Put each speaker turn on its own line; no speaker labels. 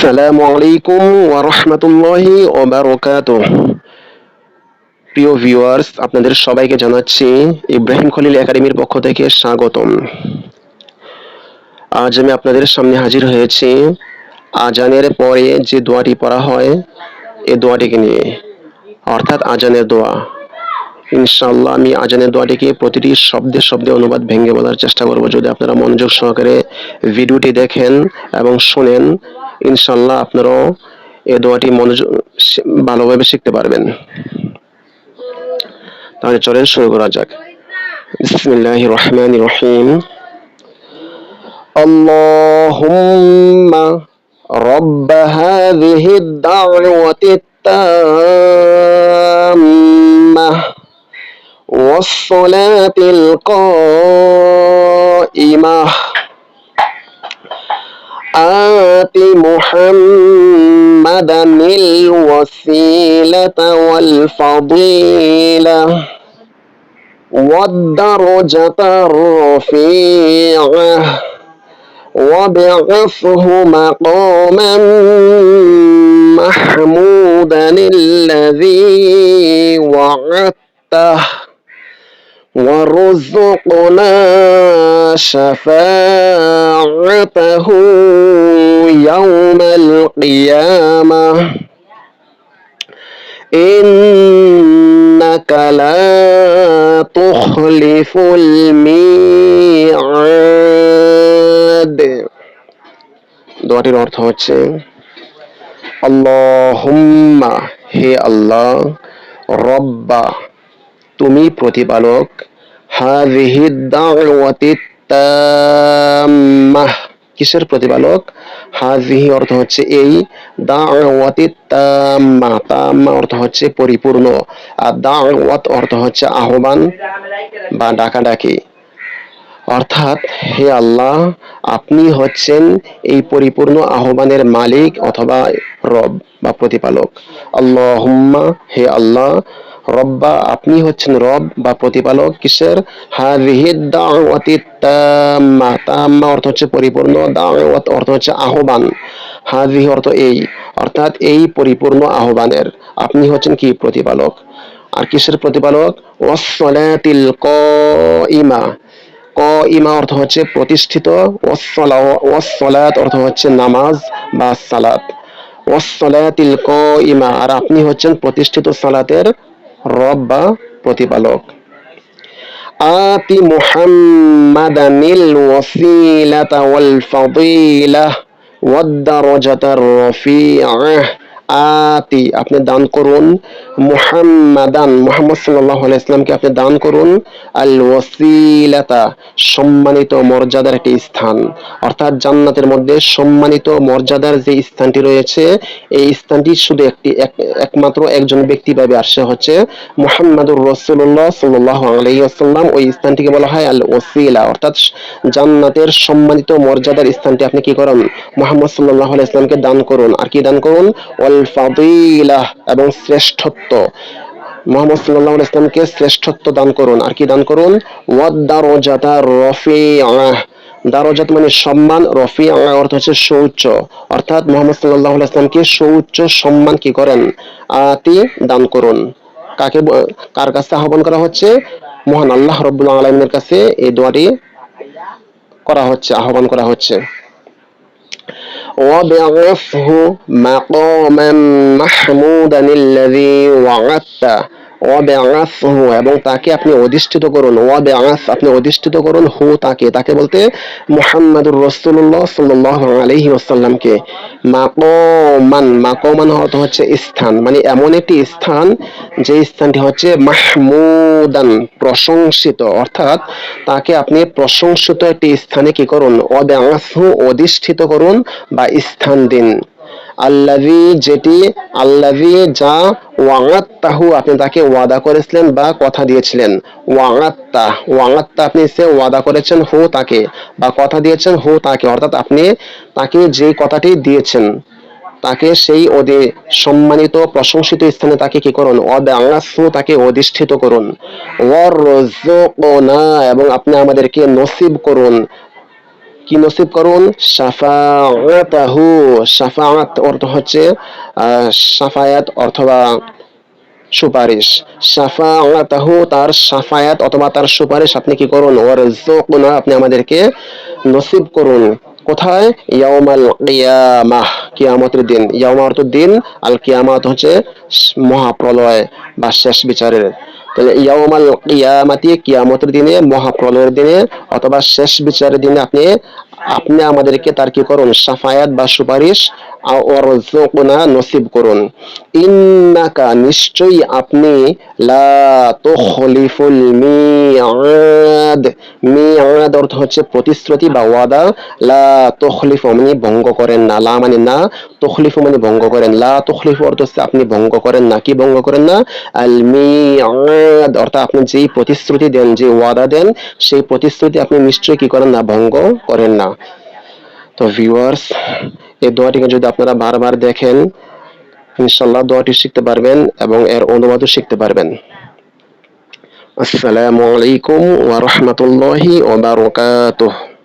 আসসালামু আলাইকুম ওয়া রাহমাতুল্লাহি ওয়া বারাকাতুহু। প্রিয় ভিউয়ার্স, আপনাদের সবাইকে জানাচ্ছি ইব্রাহিম খলিল একাডেমির পক্ষ থেকে স্বাগতম। আজ আমি আপনাদের সামনে হাজির হয়েছি আজানের পরে যে দোয়াটি পড়া হয় এই দোয়াটিকে নিয়ে, অর্থাৎ আজানের দোয়া। ইনশাআল্লাহ আমি আজানের দোয়াটিকে প্রতিটি শব্দে শব্দে অনুবাদ ভেঙে বলার চেষ্টা করব। যদি আপনারা মনোযোগ সহকারে ভিডিওটি দেখেন এবং শোনেন, ইনশাআল্লাহ আপনারাও এই দোয়াটি মনোযোগ ভালোভাবে শিখতে পারবেন। তাহলে চলেন শুরু করা যাক। বিসমিল্লাহির রহমানির রহিম। আল্লাহুম্মা রব্ব হাযিহিদ দাওয়াতিত তাম্মাহ والصلاة القائمة آت محمدا الوسيلة والفضيلة والدرجة الرفيعة وابعثه مقاما محمودا الذي وعدته وارزقنا شفاعته يوم القيامة إنك لا تخلف الميعاد। দোয়াটির অর্থ হচ্ছে, আল্লাহুম্মা, হে আল্লাহ, রব্বা, তুমি প্রতিপালক, হাযিহিদ দাওয়াতিত তাম্মাহ, কিসের প্রতিপালক? হাযিহি অর্থ হচ্ছে এই, দাওয়াতিত তাম্মা, তাম্মা অর্থ হচ্ছে পরিপূর্ণ, আর দাওয়াত অর্থ হচ্ছে আহ্বান বা ডাকাডাকি। অর্থাৎ হে আল্লাহ, আপনি হচ্ছেন এই পরিপূর্ণ আহ্বানের মালিক অথবা রব বা প্রতিপালক। আল্লাহুম্মা, হে আল্লাহ, রব্বা, আপনি হচ্ছেন রব বা প্রতিপালক কিসের? হাযিহিদ দাওয়াতিত তাম্মা, তাম্মা অর্থ হচ্ছে পরিপূর্ণ, দাওয়াত অর্থ হচ্ছে আহ্বান, হাযিহি অর্থ এই, অর্থাৎ এই পরিপূর্ণ আহ্বানের আপনি হচ্ছেন কি? প্রতিপালক। আর কিসের প্রতিপালক? ওয়াস-সালাতিল কাইমা, ইমা অর্থ হচ্ছে প্রতিষ্ঠিত, ওয়াস-সালাত অর্থ হচ্ছে নামাজ বা সালাত, ওয়াস-সালাতিল কাইমা, আর আপনি হচ্ছেন প্রতিষ্ঠিত সালাতের রব বা প্রতিপালক। আতি মুহাম্মাদানিল ওয়াসিলাতা ওয়াল ফাদিলাহ ওয়াদ দারাজাতার রাফিআহ। আতি, আপনি দান করুন, মুহাম্মাদান, মুহাম্মদ সাল্লাল্লাহু আলাইহি ওয়াসাল্লামকে আপনি দান করুন, আল ওয়াসিলাতা, সম্মানিত মর্যাদার একটি স্থান, অর্থাৎ জান্নাতের মধ্যে সম্মানিত মর্যাদার যে স্থানটি রয়েছে এই স্থানটি শুধু একমাত্র একজন ব্যক্তি পাবে, আর সে হচ্ছে মুহাম্মাদুর রাসূলুল্লাহ সাল্লাল্লাহু আলাইহি ওয়াসাল্লাম। ওই স্থানটিকে বলা হয় আল ওয়াসিলা, অর্থাৎ জান্নাতের সম্মানিত মর্যাদার স্থানটি আপনি কি করুন? মুহাম্মদ সাল্লাল্লাহু আলাইহি ওয়াসাল্লামকে দান করুন। আর কি দান করুন? ওয়াল ফাদিলাহ, এবং শ্রেষ্ঠত্ব, মুহাম্মদ সাল্লাল্লাহু আলাইহি ওয়াসাল্লামকে শ্রেষ্ঠত্ব দান করুন। আর কি দান করুন? ওয়াদ দারাজাতার রাফিআহ, দারাজাত মানে সম্মান, রফিআ অর্থ হচ্ছে সুউচ্চ, অর্থাৎ মুহাম্মদ সাল্লাল্লাহু আলাইহি ওয়াসাল্লামকে সুউচ্চ সম্মান কি করেন? আতি, দান করুন। কাকে, কার কাছে আহ্বান করা হচ্ছে? মহান আল্লাহ রাব্বুল আলামিনের কাছে এই দোয়াটি করা হচ্ছে, আহ্বান করা হচ্ছে। وابعثه مقاما محمودا الذي وعدته وابعثه, এবং তাকে আপনি অধিষ্ঠিত করুন, ওয়াবআস, আপনি অধিষ্ঠিত করুন, হু, তাকে, তাকে বলতে মুহাম্মাদুর রাসূলুল্লাহ সাল্লাল্লাহু আলাইহি ওয়াসাল্লামকে, মাকামান, মাকামান অর্থ হচ্ছে স্থান, মানে এমন একটি স্থান যে স্থানটি হচ্ছে মাহমুদান, প্রশংসিত, অর্থাৎ তাকে আপনি প্রশংসিত একটি স্থানে কি করুন? ওয়াবআসহু, অধিষ্ঠিত করুন বা স্থান দিন। আল্লাযী, যেটি, আল্লাযী, যা, ওয়া'আদতাহু, আপনি তাকে ওয়াদা করেছিলেন বা কথা দিয়েছিলেন, ওয়া'আদতা, ওয়া'আদতা আপনি সে ওয়াদা করেছেন, হু, তাকে, বা কথা দিয়েছেন, হু, তাকে, অর্থাৎ আপনি তাকে যে কথাটি দিয়েছেন তাকে সেই সম্মানিত প্রশংসিত স্থানে তাকে কি করুন? ওয়াবআসহু, তাকে অধিষ্ঠিত করুন। ওয়ারযুকনা, এবং আপনি আমাদেরকে নসিব করুন, কি নসিব করুন? শাফাআতাহু। শাফাআত অর্থ হচ্ছে শাফায়াত অথবা সুপারিশ। শাফাআতাহু, তার শাফায়াত অথবা তার সুপারিশ আপনি কি করুন? ওয়ারযুকনা, আপনি আমাদেরকে নসিব করুন। কোথায়? ইয়াউমাল কিয়ামাহ, কিয়ামতের দিন। ইয়াউমা অর্থ দিন, আল কিয়ামাত হচ্ছে মহাপ্রলয় বা শেষ বিচারের। তাহলে ইয়াউমাল কিয়ামাতি, কিয়ামতের দিনে, মহাপ্রলয়ের দিনে অথবা শেষ বিচারের দিনে আপনি আপনি আমাদেরকে তার কি করুন? শাফায়াত বা সুপারিশ ওয়ারযুকনা, নসিব করুন। ইন্নাকা, নিশ্চয়ই আপনি, লা তুখলিফুল মিআদ। মিআদ অর্থ হচ্ছে প্রতিশ্রুতি বা ওয়াদা। লা তুখলিফু মানে ভঙ্গ করেন না। লা মানে না, তুখলিফু মানে ভঙ্গ করেন। লা তুখলিফু অর্থ হচ্ছে আপনি ভঙ্গ করেন না। কি ভঙ্গ করেন না? আল মিআদ অর্থাৎ আপনি যেই প্রতিশ্রুতি দেন, যে ওয়াদা দেন, সেই প্রতিশ্রুতি আপনি নিশ্চয়ই কি করেন না? ভঙ্গ করেন না। তো ভিউয়ার্স, এই দোয়াটিকে যদি আপনারা বারবার দেখেন, ইনশাল্লাহ দোয়াটি শিখতে পারবেন এবং এর অনুবাদও শিখতে পারবেন। আসসালামু আলাইকুম ওয়া রাহমাতুল্লাহি ওয়া বারাকাতুহু।